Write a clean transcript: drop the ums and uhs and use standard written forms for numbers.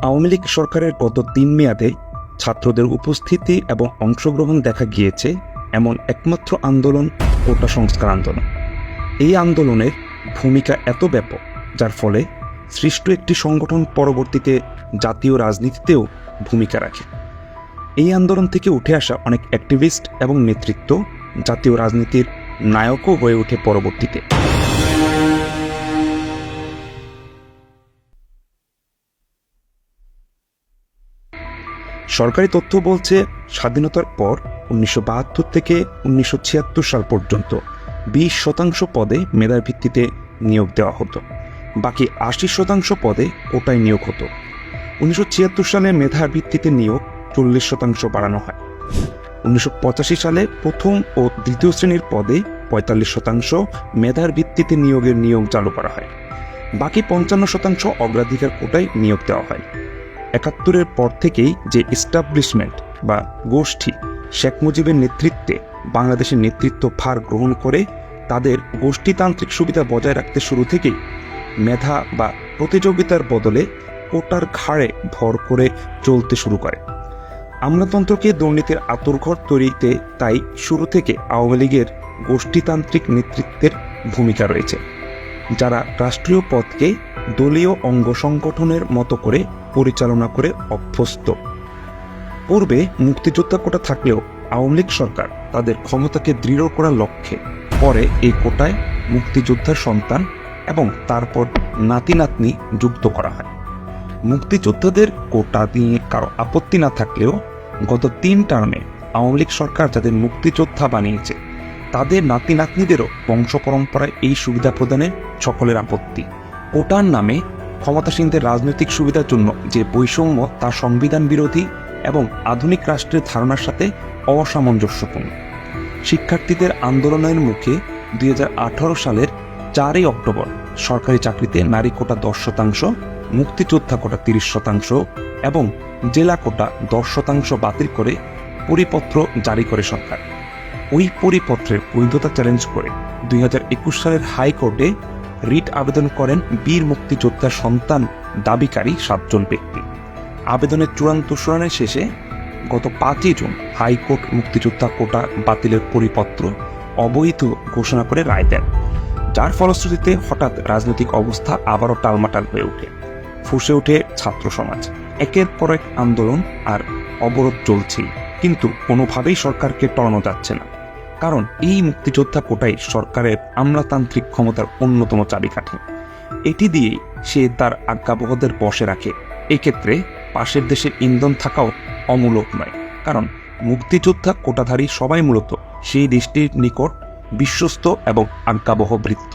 আওয়ামী লীগ সরকারের গত ৩ মেয়াদে ছাত্রদের উপস্থিতি এবং অংশগ্রহণ দেখা গিয়েছে এমন একমাত্র আন্দোলন কোটা সংস্কার আন্দোলন। এই আন্দোলনের ভূমিকা এত ব্যাপক যার ফলে সৃষ্ট একটি সংগঠন পরবর্তীতে জাতীয় রাজনীতিতেও ভূমিকা রাখে। এই আন্দোলন থেকে উঠে আসা অনেক অ্যাক্টিভিস্ট এবং নেতৃত্ব জাতীয় রাজনীতির নায়কও হয়ে ওঠে পরবর্তীতে। সরকারি তথ্য বলছে স্বাধীনতার পর 1972 থেকে 1976 সাল পর্যন্ত 20% পদে মেধার ভিত্তিতে নিয়োগ দেওয়া হতো, বাকি 80% পদে কোটায় নিয়োগ হতো। 1976 সালে মেধার ভিত্তিতে নিয়োগ 40% বাড়ানো হয়। 1985 সালে প্রথম ও দ্বিতীয় শ্রেণীর পদে 45% মেধার ভিত্তিতে নিয়োগ চালু করা হয়। বাকি 55% অগ্রাধিকার কোটায় নিয়োগ দেওয়া হয়। 71-এর পর থেকেই যে এস্টাবলিশমেন্ট বা গোষ্ঠী শেখ মুজিবের নেতৃত্বে বাংলাদেশের নেতৃত্ব ভার গ্রহণ করে তাদের গোষ্ঠীতান্ত্রিক সুবিধা বজায় রাখতে শুরু থেকেই মেধা বা প্রতিযোগিতার বদলে কোটার ঘাড়ে ভর করে চলতে শুরু করে। আমলাতন্ত্রকে দুর্নীতির আঁতুড়ঘর তৈরিতে তাই শুরু থেকে আওয়ামী লীগের গোষ্ঠীতান্ত্রিক নেতৃত্বের ভূমিকা রয়েছে, যারা রাষ্ট্রীয় পদকে দলীয় অঙ্গ সংগঠনের মতো করে পরিচালনা করে অভ্যস্ত। পূর্বে মুক্তিযোদ্ধা কোটা থাকলেও আওয়ামী লীগ সরকার তাদের ক্ষমতাকে দৃঢ় করার লক্ষ্যে পরে এই কোটায় মুক্তিযোদ্ধার সন্তান এবং তারপর নাতি নাতনি যুক্ত করা হয়। মুক্তিযোদ্ধাদের কোটা নিয়ে কারো আপত্তি না থাকলেও গত 3 টার্মে আওয়ামী লীগ সরকার যাদের মুক্তিযোদ্ধা বানিয়েছে তাদের নাতি নাতনিদেরও বংশ পরম্পরায় এই সুবিধা প্রদানে সকলের আপত্তি। কোটার নামে ক্ষমতাসীনদের রাজনৈতিক সুবিধার জন্য যে বৈষম্য তা সংবিধান বিরোধী এবং আধুনিক রাষ্ট্রের ধারণার সাথে অসামঞ্জস্যপূর্ণ। শিক্ষার্থীদের আন্দোলনের মুখে 2018 সালের 4 অক্টোবর সরকারি চাকরিতে নারী কোটা 10%, মুক্তিযোদ্ধা কোটা 30% এবং জেলা কোটা 10% বাতিল করে পরিপত্র জারি করে সরকার। ওই পরিপত্রের বৈধতা চ্যালেঞ্জ করে 2021 সালের হাইকোর্টে রিট আবেদন করেন বীর মুক্তিযোদ্ধার সন্তান দাবিকারী 7 জন ব্যক্তি। আবেদনের চূড়ান্ত শুনানির শেষে গত 5 জুন হাইকোর্ট মুক্তিযোদ্ধা কোটা বাতিলের পরিপত্র অবৈধ ঘোষণা করে রায় দেন, যার ফলশ্রুতিতে হঠাৎ রাজনৈতিক অবস্থা আবারও টালমাটাল হয়ে ওঠে। ফুঁসে ওঠে ছাত্র সমাজ। একের পর এক আন্দোলন আর অবরোধ চলছেই, কিন্তু কোনোভাবেই সরকারকে টলানো যাচ্ছে না, কারণ এই মুক্তিযোদ্ধা কোটাই সরকারের আমলাতান্ত্রিক ক্ষমতার অন্যতম চাবিকাঠি। এটি দিয়েই সে তার আজ্ঞাবহদের বশে রাখে। এক্ষেত্রে পাশের দেশের ইন্ধন থাকাও অমূলক নয়, কারণ মুক্তিযোদ্ধা কোটাধারী সবাই মূলত সেই দেশটির নিকট বিশ্বস্ত এবং আজ্ঞাবহ ভৃত্য।